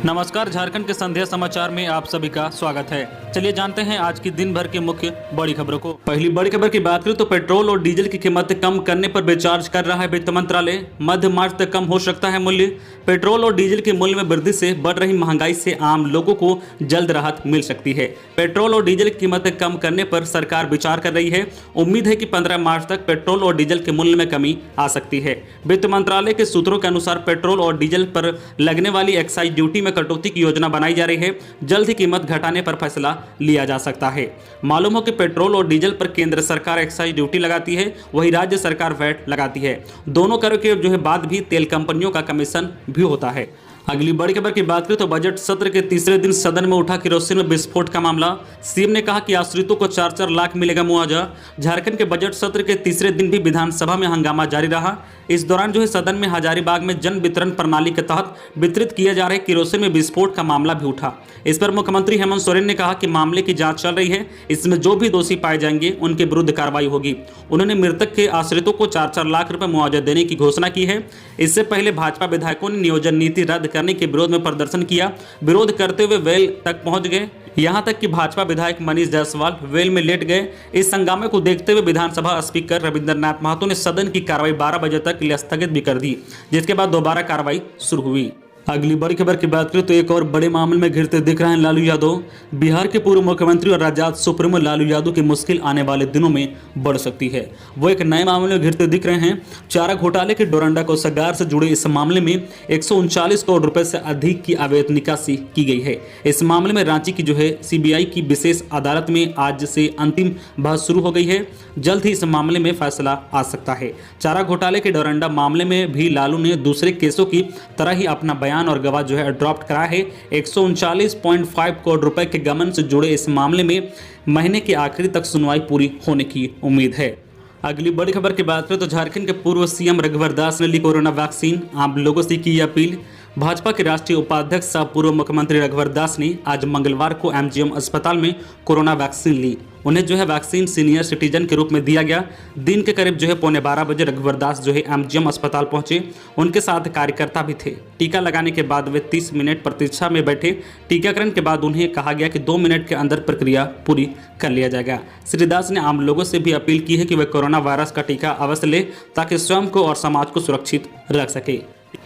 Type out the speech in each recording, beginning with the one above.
नमस्कार, झारखंड के संध्या समाचार में आप सभी का स्वागत है। चलिए जानते हैं आज की दिन भर की मुख्य बड़ी खबरों को। पहली बड़ी खबर की बात करें तो पेट्रोल और डीजल की कीमत कम करने पर विचार कर रहा है वित्त मंत्रालय। मध्य मार्च तक कम हो सकता है मूल्य। पेट्रोल और डीजल के मूल्य में वृद्धि से बढ़ रही महंगाई से आम लोगों को जल्द राहत मिल सकती है। पेट्रोल और डीजल की कीमतें कम करने पर सरकार विचार कर रही है। उम्मीद है कि 15 मार्च तक पेट्रोल और डीजल के मूल्य में कमी आ सकती है। वित्त मंत्रालय के सूत्रों के अनुसार पेट्रोल और डीजल पर लगने वाली एक्साइज ड्यूटी में कटौती की योजना बनाई जा रही है। जल्द ही कीमत घटाने पर फैसला लिया जा सकता है। मालूम हो कि पेट्रोल और डीजल पर केंद्र सरकार एक्साइज ड्यूटी लगाती है, वही राज्य सरकार वैट लगाती है। दोनों करों के बाद भी तेल कंपनियों का कमीशन भी होता है। अगली बड़ी खबर की बात करें तो बजट सत्र के तीसरे दिन सदन में उठा केरोसिन में विस्फोट का मामला। सीएम ने कहा कि आश्रितों को 4-4 लाख मिलेगा मुआवजा। झारखंड के बजट सत्र के तीसरे दिन भी विधानसभा में हंगामा जारी रहा। इस दौरान सदन में हजारीबाग में जन वितरण प्रणाली के तहत वितरित किए जा रहे केरोसिन में विस्फोट का मामला भी उठा। इस पर मुख्यमंत्री हेमंत सोरेन ने कहा कि मामले की जांच चल रही है, इसमें जो भी दोषी पाए जाएंगे उनके विरुद्ध कार्रवाई होगी। उन्होंने मृतक के आश्रितों को 4-4 लाख रुपए मुआवजा देने की घोषणा की है। इससे पहले भाजपा विधायकों ने नियोजन नीति रद्द करने के विरोध में प्रदर्शन किया। विरोध करते हुए वेल तक पहुंच गए। यहां तक कि भाजपा विधायक मनीष जायसवाल वेल में लेट गए। इस हंगामे को देखते हुए विधानसभा स्पीकर रविंद्रनाथ महतो ने सदन की कार्रवाई 12 बजे तक के लिए स्थगित भी कर दी, जिसके बाद दोबारा कार्रवाई शुरू हुई। अगली बड़ी खबर की बात करें तो एक और बड़े मामले में घिरते दिख रहे हैं लालू यादव। बिहार के पूर्व मुख्यमंत्री और राजद सुप्रीमो लालू यादव की मुश्किल आने वाले दिनों में बढ़ सकती है। वो एक नए मामले में घिरते दिख रहे हैं। चारा घोटाले के डोरंडा कोषागार से जुड़े इस मामले में 139 करोड़ रुपए से अधिक की अवैध निकासी की गई है। इस मामले में रांची की सीबीआई की विशेष अदालत में आज से अंतिम बहस शुरू हो गई है। जल्द ही इस मामले में फैसला आ सकता है। चारा घोटाले के डोरंडा मामले में भी लालू ने दूसरे केसों की तरह ही अपना बयान और गवाह ड्राफ्ट करा है। 139.5 करोड़ रुपए के गबन से जुड़े इस मामले में महीने के आखिरी तक सुनवाई पूरी होने की उम्मीद है। अगली बड़ी खबर की बात करें तो झारखंड के पूर्व सीएम रघुवर दास ने ली कोरोना वैक्सीन। आम लोगों से की अपील। भाजपा के राष्ट्रीय उपाध्यक्ष सह पूर्व मुख्यमंत्री रघुवर दास ने आज मंगलवार को एमजीएम अस्पताल में कोरोना वैक्सीन ली। उन्हें वैक्सीन सीनियर सिटीजन के रूप में दिया गया। दिन के करीब 12:15 बजे रघुवर दास एमजीएम अस्पताल पहुंचे। उनके साथ कार्यकर्ता भी थे। टीका लगाने के बाद वे 30 मिनट प्रतीक्षा में बैठे। टीकाकरण के बाद उन्हें कहा गया कि 2 मिनट के अंदर प्रक्रिया पूरी कर लिया जाएगा। श्री दास ने आम लोगों से भी अपील की है कि वे कोरोना वायरस का टीका अवश्य ले, ताकि स्वयं को और समाज को सुरक्षित रख सके।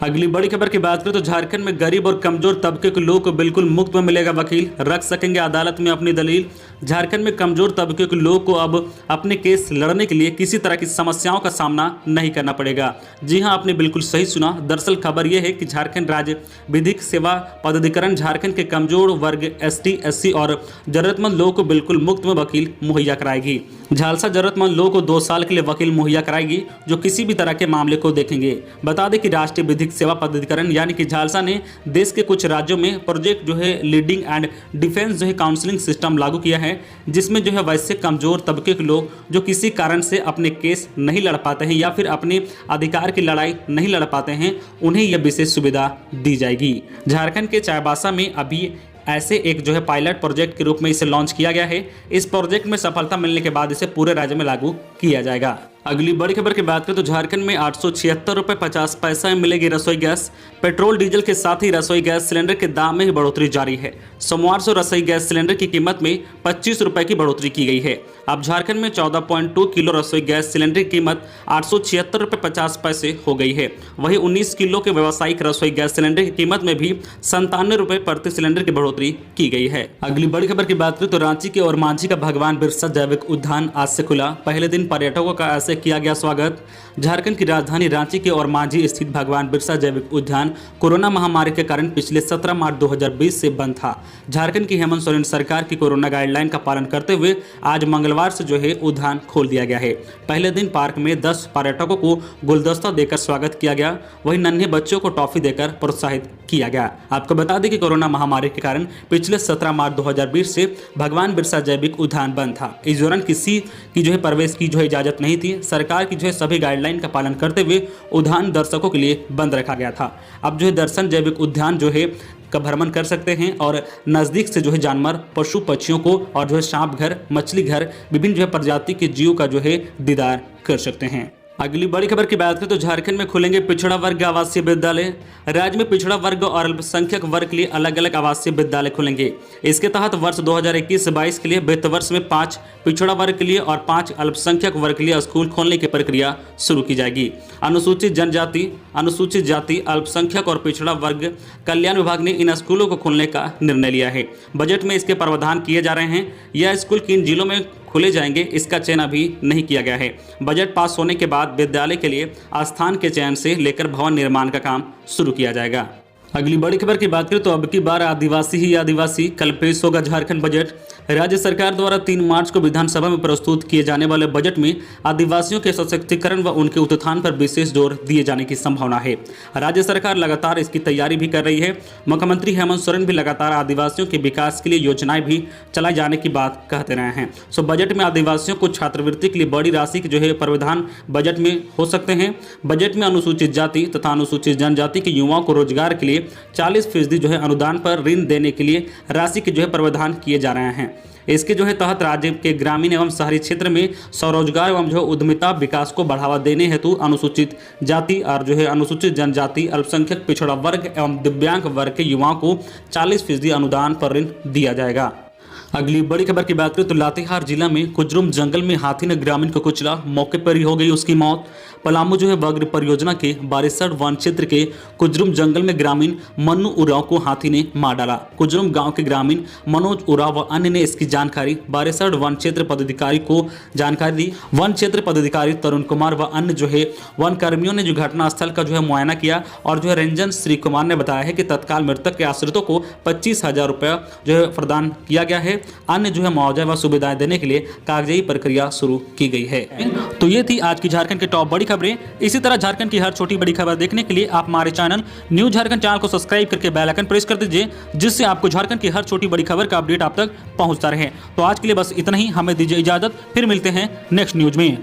अगली बड़ी खबर की बात करें तो झारखंड में गरीब और कमजोर तबके के लोगों को बिल्कुल मुफ्त में मिलेगा वकील। रख सकेंगे अदालत में अपनी दलील। झारखंड में कमजोर तबके के लोगों को अब अपने केस लड़ने के लिए किसी तरह की समस्याओं का सामना नहीं करना पड़ेगा। जी हां, आपने बिल्कुल सही सुना। दरअसल खबर यह है कि झारखंड राज्य विधिक सेवा पदाधिकरण झारखंड के कमजोर वर्ग ST SC और जरूरतमंद लोगों को बिल्कुल मुफ्त में वकील मुहैया कराएगी। झालसा जरूरतमंद लोगों को 2 साल के लिए वकील मुहैया कराएगी, जो किसी भी तरह के मामले को देखेंगे। बता दें कि राष्ट्रीय विधिक सेवा पदाधिकरण यानी कि झालसा ने देश के कुछ राज्यों में project leading and defence counselling system लागू किया है, जिसमें वैसे कमजोर तबके के लोग जो किसी कारण से अपने केस नहीं लड़ पाते हैं या फिर अपने अधिकार की लड़ाई नहीं लड़ पाते हैं, उन्हें यह विशेष सुविधा दी जाएगी। झारखंड के चाईबासा में अभी ऐसे एक पायलट प्रोजेक्ट के रूप में इसे लॉन्च किया गया है। इस प्रोजेक्ट में सफलता मिलने के बाद इसे पूरे राज्य में लागू किया जाएगा। अगली बड़ी खबर की बात करें तो झारखंड में 876 रुपए 50 पैसा में मिलेगी रसोई गैस। पेट्रोल डीजल के साथ ही रसोई गैस सिलेंडर के दाम में भी बढ़ोतरी जारी है। सोमवार से रसोई गैस सिलेंडर की कीमत में 25 रुपए की बढ़ोतरी की गई है। अब झारखंड में 14.2 किलो रसोई गैस सिलेंडर की कीमत 876 रुपए 50 पैसे हो गई है। वहीं 19 किलो के व्यावसायिक रसोई गैस सिलेंडर की कीमत में भी 97 रुपए प्रति सिलेंडर की बढ़ोतरी की गई है। अगली बड़ी खबर की बात करें तो रांची के और मांझी का भगवान बिरसा जैविक उद्यान आज से खुला। पहले दिन पर्यटकों का ऐसे किया गया स्वागत। झारखंड की राजधानी रांची के और मांझी स्थित भगवान बिरसा जैविक उद्यान कोरोना महामारी के कारण पिछले 17 मार्च 2020 से बंद था। झारखंड की हेमंत सोरेन सरकार की कोरोना गाइडलाइन का पालन करते हुए आज मंगलवार से उद्यान खोल दिया गया है। पहले दिन पार्क में 10 पर्यटकों को गुलदस्ता देकर स्वागत किया गया। वहीं नन्हे बच्चों को टॉफी देकर प्रोत्साहित किया गया। आपको बता दें कि कोरोना महामारी के कारण पिछले 17 मार्च 2020 से भगवान बिरसा जैविक उद्यान बंद था। इस दौरान किसी की प्रवेश की इजाजत नहीं थी। सरकार की सभी गाइडलाइन का पालन करते हुए उद्यान दर्शकों के लिए बंद रखा गया था। अब दर्शन जैविक उद्यान का भ्रमण कर सकते हैं और नज़दीक से जानवर पशु पक्षियों को और सांप घर, मछली घर, विभिन्न प्रजाति के जीव का दीदार कर सकते हैं। अगली बड़ी खबर की बात करें तो झारखंड में खुलेंगे पिछड़ा वर्ग आवासीय विद्यालय। राज्य में पिछड़ा वर्ग और अल्पसंख्यक वर्ग के लिए अलग अलग आवासीय विद्यालय खुलेंगे। इसके तहत वर्ष 2021-22 के लिए वित्त वर्ष में 5 पिछड़ा वर्ग के लिए और 5 अल्पसंख्यक वर्ग के लिए स्कूल खोलने की प्रक्रिया शुरू की जाएगी। अनुसूचित जनजाति, अनुसूचित जाति, अल्पसंख्यक और पिछड़ा वर्ग कल्याण विभाग ने इन स्कूलों को खोलने का निर्णय लिया है। बजट में इसके प्रावधान किए जा रहे हैं। यह स्कूल किन जिलों में खोले जाएंगे इसका चयन अभी नहीं किया गया है। बजट पास होने के बाद विद्यालय के लिए स्थान के चयन से लेकर भवन निर्माण का काम शुरू किया जाएगा। अगली बड़ी खबर की बात करें तो अब की बार आदिवासी ही आदिवासी, कल पेश होगा झारखंड बजट। राज्य सरकार द्वारा 3 मार्च को विधानसभा में प्रस्तुत किए जाने वाले बजट में आदिवासियों के सशक्तिकरण व उनके उत्थान पर विशेष जोर दिए जाने की संभावना है। राज्य सरकार लगातार इसकी तैयारी भी कर रही है। मुख्यमंत्री हेमंत सोरेन भी लगातार आदिवासियों के विकास के लिए योजनाएं भी चलाए जाने की बात कहते रहे हैं। सो बजट में आदिवासियों को छात्रवृत्ति के लिए बड़ी राशि के प्रावधान बजट में हो सकते हैं। बजट में अनुसूचित जाति तथा अनुसूचित जनजाति के युवाओं को रोजगार के लिए 40% अनुदान पर ऋण देने के लिए राशि के प्रावधान किए जा रहे हैं। इसके तहत राज्य के ग्रामीण एवं शहरी क्षेत्र में स्वरोजगार एवं उद्यमिता विकास को बढ़ावा देने हेतु अनुसूचित जाति और अनुसूचित जनजाति, अल्पसंख्यक, पिछड़ा वर्ग एवं दिव्यांग वर्ग के युवाओं को 40% अनुदान पर ऋण दिया जाएगा। अगली बड़ी खबर की बात करें तो लातेहार जिला में कुजरुम जंगल में हाथी ने ग्रामीण को कुचला, मौके पर ही हो गई उसकी मौत। पलामू वग्र परियोजना के बारिसड़ वन क्षेत्र के कुजरुम जंगल में ग्रामीण मन्नू उरांव को हाथी ने मार डाला। कुजरुम गांव के ग्रामीण मनोज उरांव व अन्य ने इसकी जानकारी बारिसड़ वन क्षेत्र पदाधिकारी को जानकारी दी। वन क्षेत्र पदाधिकारी तरुण कुमार व अन्य वन कर्मियों ने घटनास्थल का मुआयना किया और रंजन श्री कुमार ने बताया है कि तत्काल मृतक के आश्रितों को 25,000 रुपये प्रदान किया गया है। अन्य मुआवजा व सुविधाएं देने के लिए कागजी प्रक्रिया शुरू की गई है। तो ये थी आज की झारखंड की टॉप बड़ी खबरें। इसी तरह झारखंड की हर छोटी बड़ी खबर देखने के लिए आप हमारे चैनल न्यू झारखंड चैनल को सब्सक्राइब करके बेल आइकन प्रेस कर दीजिए, जिससे आपको झारखंड की हर छोटी बड़ी खबर का अपडेट आप तक पहुंचता रहे। तो आज के लिए बस इतना ही, हमें दीजिए इजाजत, फिर मिलते हैं नेक्स्ट न्यूज में।